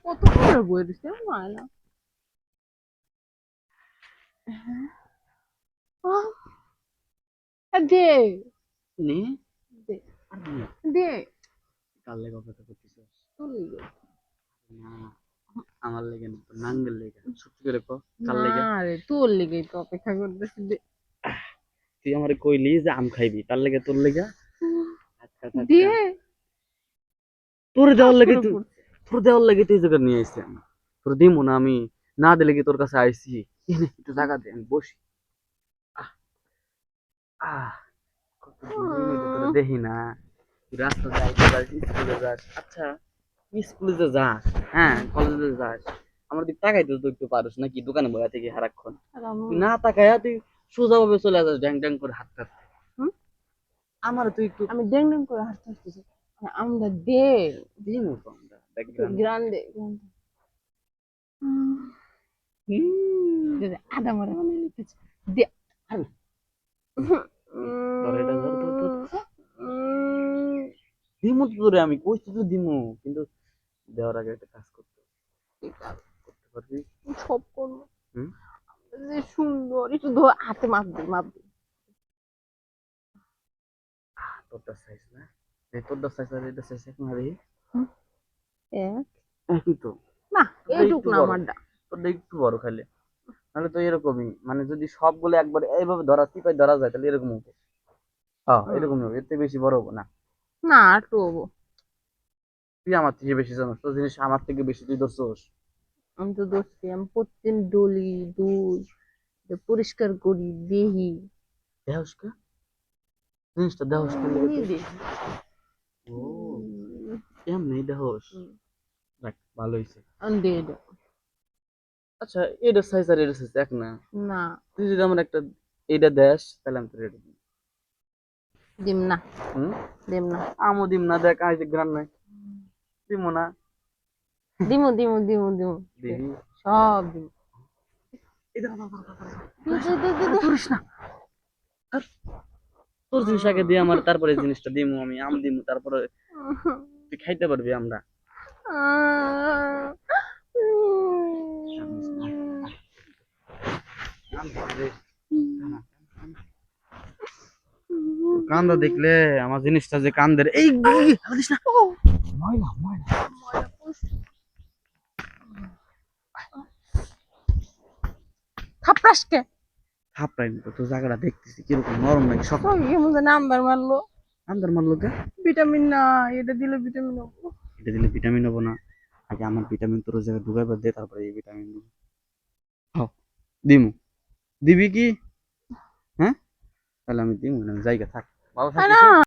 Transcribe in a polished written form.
কত করে বই দিছে মায়না। দে নে দে আর নে দে কার লেগে অপেক্ষা করতেছিস? তোর লিগে। না আমার লেগে না, তোর নাঙ্গের লেগে। সত্যি করে কো, কার না লেগে? রে তোর লিগেই তো অপেক্ষা করতেছি। দে তুই আমারে কইলি যে আম খাইবি, তার লেগে তোর লেগে। আচ্ছা দে আচ্ছা, তোর দেওয়ার ঠাস লেগে করে তুই, পড়ছে। তোর দেওয়ার লেগে তুই এই জায়গা নিয়ে আইছি আমি। তোর দিমু না আমি, না দিলে কি তোর কাছে আইছি? এনে একটু জায়গা দে, আমি বসি। আহ আহ কতদিন হইলো তোরা দেখি না। তুই রাস্তা যাইতে যাস, স্কুলে যাস। আচ্ছা তুই স্কুলে যে যাস, হ্যাঁ কলেজে যাস, আমার দিক তাকাইতে তো একটু পারিস নাকি দোকানে বয়া থেকে সারাক্ষণ? আর আমি তুই না তাকায়া তুই সোজা ভাবে চলে যাস ড্যাং ড্যাং করে হাঁটতে হাঁটতে। হুম? আমার তুই একটু আমি ড্যাং ড্যাং করে হাসতে হাসতেছি। আমরা দে দিমু তো আমরা একটু ব্যাকগ্রাউন্ড। গ্রান্ডে গ্রান্ডে আদা মরে মানে লিখেছে। দে ধর এটা ধর ধর ধর। দিমু তো তোরে, আমি কইছি তো দিমু, কিন্তু দেওয়ার আগে একটা কাজ করতে হবে। করতে পারবি? সব করবো। হুম? যে সুন্দর একটু ধর হাতে মাপ দে মাপ দে। তোরটা সাইজ না, এই তোরটা সাইজ আর এটা সাইজ এক না রে? এক একই তো। না তোরটা এইটুক একটু না বড়, আমারটা। তোরটা একটু বড় খালি। নাহলে তো এরকমই, মানে যদি সবগুলো একবার এইভাবে ধরা চিপাই ধরা যায় তাহলে এরকম হবে। হ্যাঁ এরকমই হবে, এর থেকে বেশি বড় হবে না। না একটু হবো। তুই আমার থেকে বেশি জানিস, তোর জিনিস আমার থেকে বেশি তুই ধরছোস। আমি তো দোষী আমি প্রতিদিন ডলি দুধ পরিষ্কার করি দেহি দেহস কে? জিনিসটা দেহস কে লেগে তুই? দেহি ও এমনি দেহস? দেখ ভালো হয়েছে। দে দে। আচ্ছা এটা সাইজ আর এটা সাইজ এক না? না তুই যদি আমার একটা এইটা দেস তাহলে আমি তোর এটা দিই। দিম না হুম? দিম না আমও দিম না, দেখ আজ গ্রান নাই দিমো না। দিমু দিমু দিমু দিমু দে, দিবি? সব দিমু। এটা দে দে দে দে দে। করিস না। আর তোর জিনিস আগে দিয়ে আমার, তারপরে এই জিনিসটা দিমু, আমি আম দিমু তারপরে তুই খাইতে পারবি আমরা। কান্দা দেখলে আমার জিনিসটা যে কান্দের এই বলিস না। ময়লা ময়লা। থাপড়াস কে? থাপড়াই তো, তোর জায়গাটা দেখতেছি কিরকম নরম নাকি শক্ত। ওই মধ্যে নাম্বার মারলো। আন্দার মারলো কে? ভিটামিন না এটা দিলে ভিটামিন হবো। এটা দিলে ভিটামিন হবো না? আগে আমার ভিটামিন তোর জায়গায় ঢুকাইবার দে, তারপরে এই ভিটামিন দিব। হ্যাঁ দিমু, দিবি কি? হ্যাঁ তাহলে আমি দিমু না, জায়গা থাক, ভালো না থাকিস।